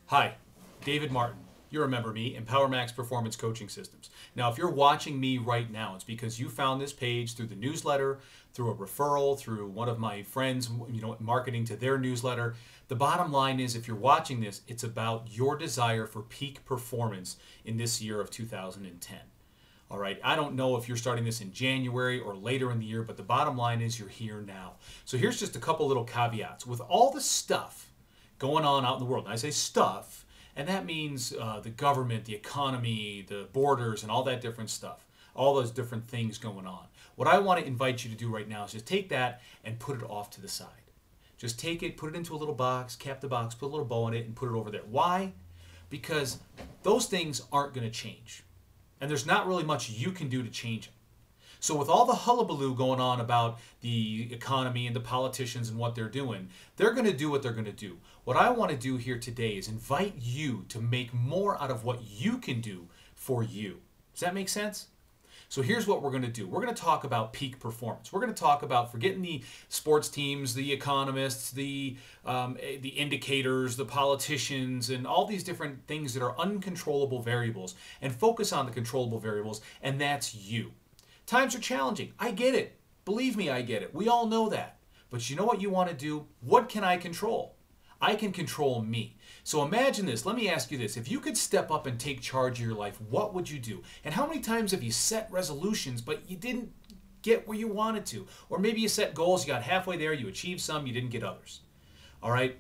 Hi, David Martin. You remember me, EmpowerMax Performance Coaching Systems. Now, if you're watching me right now, it's because you found this page through the newsletter, through a referral, through one of my friends, marketing to their newsletter. The bottom line is, if you're watching this, it's about your desire for peak performance in this year of 2010. All right, I don't know if you're starting this in January or later in the year, but the bottom line is you're here now. So here's just a couple little caveats. With all the stuff going on out in the world, and I say stuff, and that means the government, the economy, the borders, and all that different stuff, all those different things going on. What I want to invite you to do right now is just take that and put it off to the side. Just take it, put it into a little box, cap the box, put a little bow on it, and put it over there. Why? Because those things aren't going to change. And there's not really much you can do to change them. So with all the hullabaloo going on about the economy and the politicians and what they're doing, they're going to do what they're going to do. What I want to do here today is invite you to make more out of what you can do for you. Does that make sense? So here's what we're going to do. We're going to talk about peak performance. We're going to talk about forgetting the sports teams, the economists, the indicators, the politicians, and all these different things that are uncontrollable variables, and focus on the controllable variables, and that's you. Times are challenging. I get it. Believe me, I get it. We all know that. But you know what you want to do? What can I control? I can control me. So imagine this. Let me ask you this. If you could step up and take charge of your life, what would you do? And how many times have you set resolutions, but you didn't get where you wanted to? Or maybe you set goals, you got halfway there, you achieved some, you didn't get others. All right?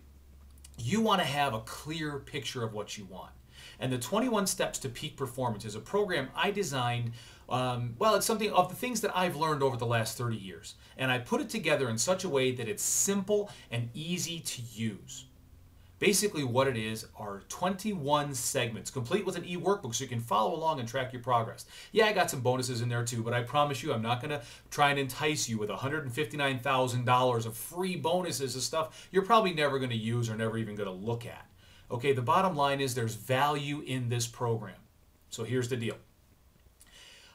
You want to have a clear picture of what you want. And the 21 Steps to Peak Performance is a program I designed. It's something of the things that I've learned over the last 30 years. And I put it together in such a way that it's simple and easy to use. Basically what it is are 21 segments, complete with an e-workbook so you can follow along and track your progress. Yeah, I got some bonuses in there too, but I promise you I'm not going to try and entice you with $159,000 of free bonuses and stuff you're probably never going to use or never even going to look at. Okay, the bottom line is there's value in this program. So here's the deal.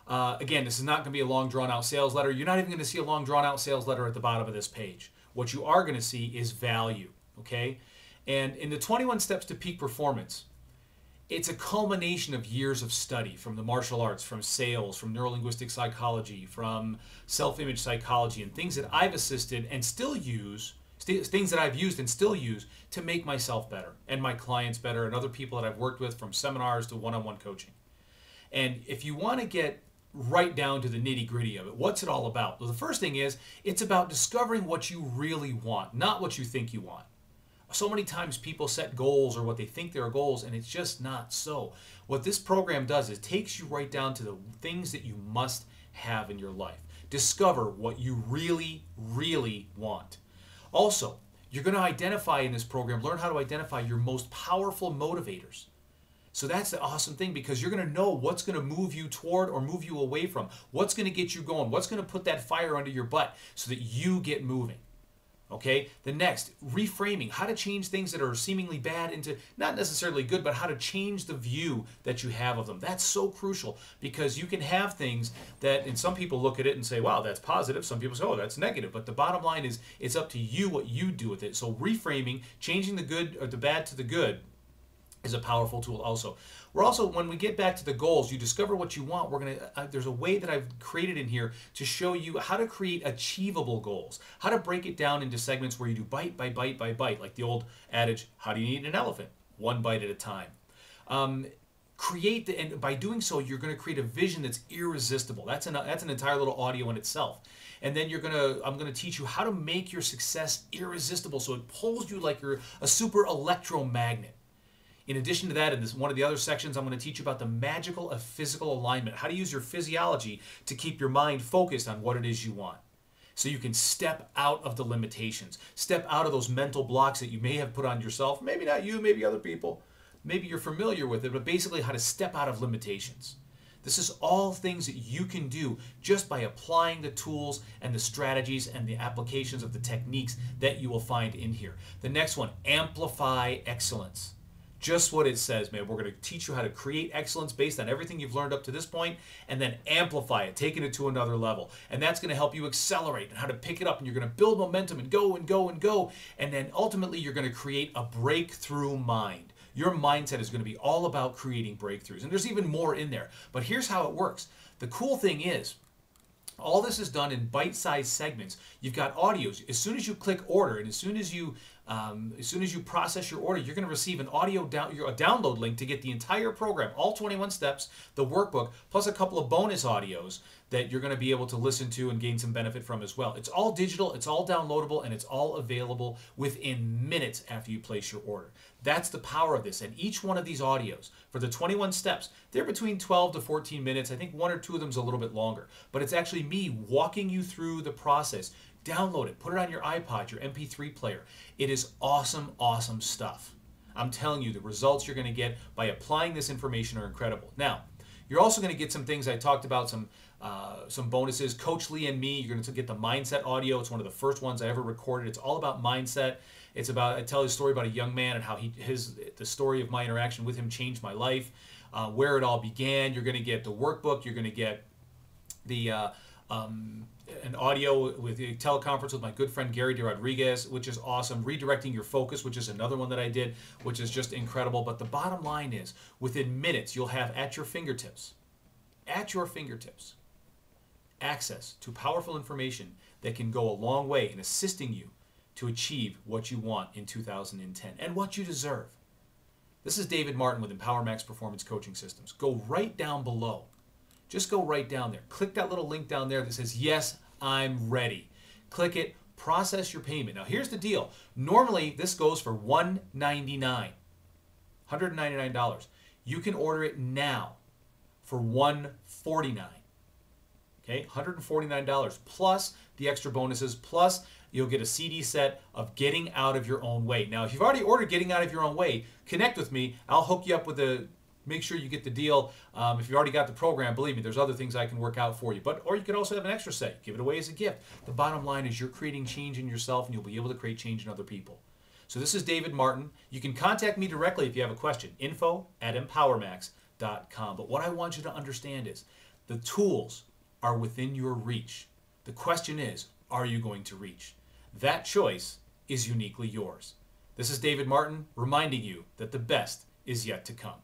Again, this is not going to be a long drawn-out sales letter. You're not even going to see a long drawn-out sales letter at the bottom of this page. What you are going to see is value, okay? And in the 21 Steps to Peak Performance, it's a culmination of years of study from the martial arts, from sales, from neurolinguistic psychology, from self-image psychology, and things that I've assisted and still use, things that I've used and still use to make myself better and my clients better and other people that I've worked with, from seminars to one-on-one coaching. And if you want to get right down to the nitty-gritty of it, what's it all about? Well, the first thing is it's about discovering what you really want, not what you think you want. So many times people set goals or what they think they are goals, and it's just not so. What this program does is takes you right down to the things that you must have in your life. Discover what you really, really want. Also, you're going to identify in this program, learn how to identify your most powerful motivators. So that's the awesome thing, because you're going to know what's going to move you toward or move you away from, what's going to get you going, what's going to put that fire under your butt so that you get moving. Okay, the next, reframing, how to change things that are seemingly bad into not necessarily good, but how to change the view that you have of them. That's so crucial, because you can have things that, and some people look at it and say, wow, that's positive. Some people say, oh, that's negative. But the bottom line is it's up to you what you do with it. So reframing, changing the good or the bad to the good, is a powerful tool also. We're also, when we get back to the goals, you discover what you want. We're gonna there's a way that I've created in here to show you how to create achievable goals, how to break it down into segments where you do bite by bite by bite, like the old adage, how do you eat an elephant? One bite at a time. And by doing so, you're going to create a vision that's irresistible. That's an entire little audio in itself. And then I'm going to teach you how to make your success irresistible, so it pulls you like you're a super electromagnet. In addition to that, in one of the other sections, I'm going to teach you about the magical of physical alignment, how to use your physiology to keep your mind focused on what it is you want. So you can step out of the limitations, step out of those mental blocks that you may have put on yourself. Maybe not you, maybe other people. Maybe you're familiar with it, but basically how to step out of limitations. This is all things that you can do just by applying the tools and the strategies and the applications of the techniques that you will find in here. The next one, amplify excellence. Just what it says, man. We're going to teach you how to create excellence based on everything you've learned up to this point, and then amplify it, taking it to another level. And that's going to help you accelerate and how to pick it up, and you're going to build momentum and go and go and go. And then ultimately, you're going to create a breakthrough mind. Your mindset is going to be all about creating breakthroughs. And there's even more in there. But here's how it works. The cool thing is, all this is done in bite-sized segments. You've got audios. As soon as you click order, and as soon as you process your order, you're going to receive an audio a download link to get the entire program, all 21 steps, the workbook, plus a couple of bonus audios that you're going to be able to listen to and gain some benefit from as well. It's all digital, it's all downloadable, and it's all available within minutes after you place your order. That's the power of this. And each one of these audios, for the 21 steps, they're between 12 to 14 minutes. I think one or two of them is a little bit longer. But it's actually me walking you through the process. Download it, put it on your iPod, your MP3 player. It is awesome, awesome stuff. I'm telling you, the results you're going to get by applying this information are incredible. Now, you're also going to get some things I talked about, some bonuses. Coach Lee and me, you're going to get the mindset audio. It's one of the first ones I ever recorded. It's all about mindset. It's about, I tell a story about a young man and how the story of my interaction with him changed my life, where it all began. You're going to get the workbook. You're going to get the an audio with a teleconference with my good friend Gary De Rodriguez, which is awesome. Redirecting Your Focus, which is another one that I did, which is just incredible. But the bottom line is, within minutes, you'll have at your fingertips, access to powerful information that can go a long way in assisting you to achieve what you want in 2010 and what you deserve. This is David Martin with EmpowerMax Performance Coaching Systems. Go right down below. Just go right down there. Click that little link down there that says, yes, I'm ready. Click it, process your payment. Now, here's the deal. Normally, this goes for $199. You can order it now for $149. Okay, $149 plus the extra bonuses, plus you'll get a CD set of Getting Out of Your Own Way. Now, if you've already ordered Getting Out of Your Own Way, connect with me. I'll hook you up with make sure you get the deal. If you already got the program, believe me, there's other things I can work out for you. Or you could also have an extra set. Give it away as a gift. The bottom line is you're creating change in yourself, and you'll be able to create change in other people. So this is David Martin. You can contact me directly if you have a question. info@empowermax.com. But what I want you to understand is the tools are within your reach. The question is, are you going to reach? That choice is uniquely yours. This is David Martin reminding you that the best is yet to come.